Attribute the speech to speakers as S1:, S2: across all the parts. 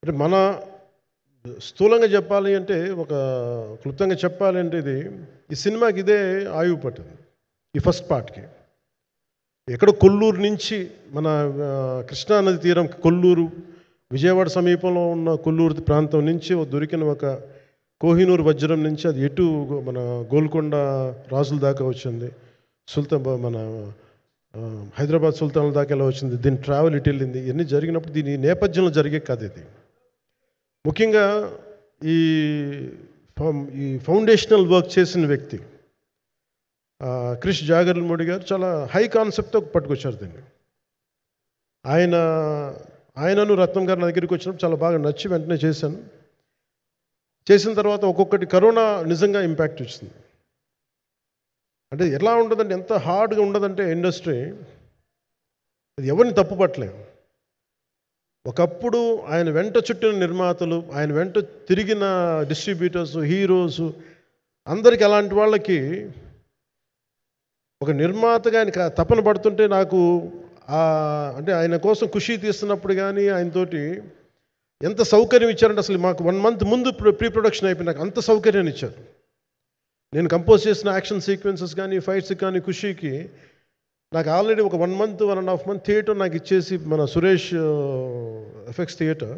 S1: అంటే మన స్థూలంగా చెప్పాలి అంటే ఒక క్లుప్తంగా చెప్పాలి అంటే ఈ సినిమాకి ఇదే ఆయువు పట్టింది. ఈ ఫస్ట్ పార్ట్కి ఎక్కడో కొల్లూరు నుంచి మన కృష్ణానది తీరం కొల్లూరు విజయవాడ సమీపంలో ఉన్న కొల్లూరు ప్రాంతం నుంచి దొరికిన ఒక కోహినూరు వజ్రం నుంచి అది ఎటు మన గోల్కొండ రాజుల దాకా వచ్చింది, మన హైదరాబాద్ సుల్తాన్ల దాకా ఎలా వచ్చింది, దీని ట్రావెల్ ఇటు వెళ్ళింది. ఇవన్నీ జరిగినప్పుడు దీని నేపథ్యంలో జరిగే కథ ఇది. ముఖ్యంగా ఈ ఫౌండేషనల్ వర్క్ చేసిన వ్యక్తి క్రిష్ జాగర్లమూడి గారు చాలా హై కాన్సెప్ట్తో పట్టుకొచ్చారు దీన్ని. ఆయనను రత్నం గారు నా దగ్గరికి వచ్చినప్పుడు చాలా బాగా నచ్చి వెంటనే చేశాను. చేసిన తర్వాత ఒక్కొక్కటి కరోనా నిజంగా ఇంపాక్ట్ వచ్చింది. అంటే ఎలా ఉండదంటే, ఎంత హార్డ్గా ఉండదంటే ఇండస్ట్రీ, అది ఎవరిని తప్పుపట్టలేము. ఒకప్పుడు ఆయన వెంట చుట్టిన నిర్మాతలు, ఆయన వెంట తిరిగిన డిస్ట్రిబ్యూటర్స్, హీరోస్ అందరికి అలాంటి వాళ్ళకి ఒక నిర్మాతగా ఆయన తపన పడుతుంటే నాకు అంటే ఆయన కోసం ఖుషి తీస్తున్నప్పుడు కానీ ఆయనతోటి ఎంత సౌకర్యం ఇచ్చారంటే, అసలు మాకు 1 month ముందు ప్రీ ప్రొడక్షన్ అయిపోయి నాకు అంత సౌకర్యాన్ని ఇచ్చారు. నేను కంపోజ్ చేసిన యాక్షన్ సీక్వెన్సెస్ కానీ ఫైట్స్ కానీ ఖుషీకి నాకు ఆల్రెడీ ఒక 1 month 1.5 month థియేటర్ నాకు ఇచ్చేసి, మన సురేష్ ఎఫెక్ట్స్ థియేటర్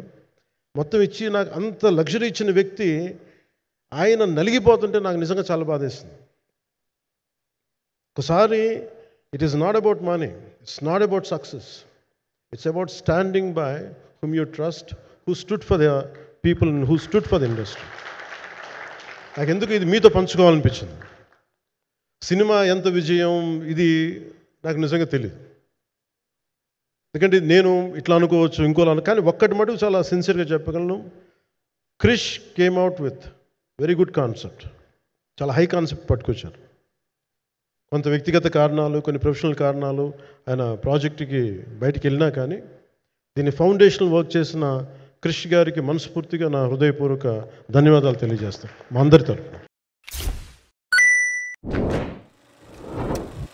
S1: మొత్తం ఇచ్చి నాకు అంత లగ్జరీ ఇచ్చిన వ్యక్తి ఆయన నలిగిపోతుంటే నాకు నిజంగా చాలా బాధేస్తుంది. ఒకసారి it is not about money, it's not about success, it's about standing by whom you trust, who stood for the people and who stood for the industry. నాకు ఎందుకు ఇది మీతో పంచుకోవాలనిపించింది. సినిమా ఎంత విజయం ఇది నాకు నిజంగా తెలియదు, ఎందుకంటే నేను ఇట్లా అనుకోవచ్చు ఇంకోలా, కానీ ఒక్కటి మటుకు చాలా సిన్సియర్గా చెప్పగలను. Krish came out with very good concept, చాలా హై కాన్సెప్ట్ పట్టుకొచ్చారు. కొంత వ్యక్తిగత కారణాలు, కొన్ని ప్రొఫెషనల్ కారణాలు ఆయన ప్రాజెక్టుకి బయటికి వెళ్ళినా కానీ దీన్ని ఫౌండేషనల్ వర్క్ చేసిన క్రిష్ గారికి మనస్ఫూర్తిగా నా హృదయపూర్వక ధన్యవాదాలు తెలియజేస్తాను మా అందరి తరఫున.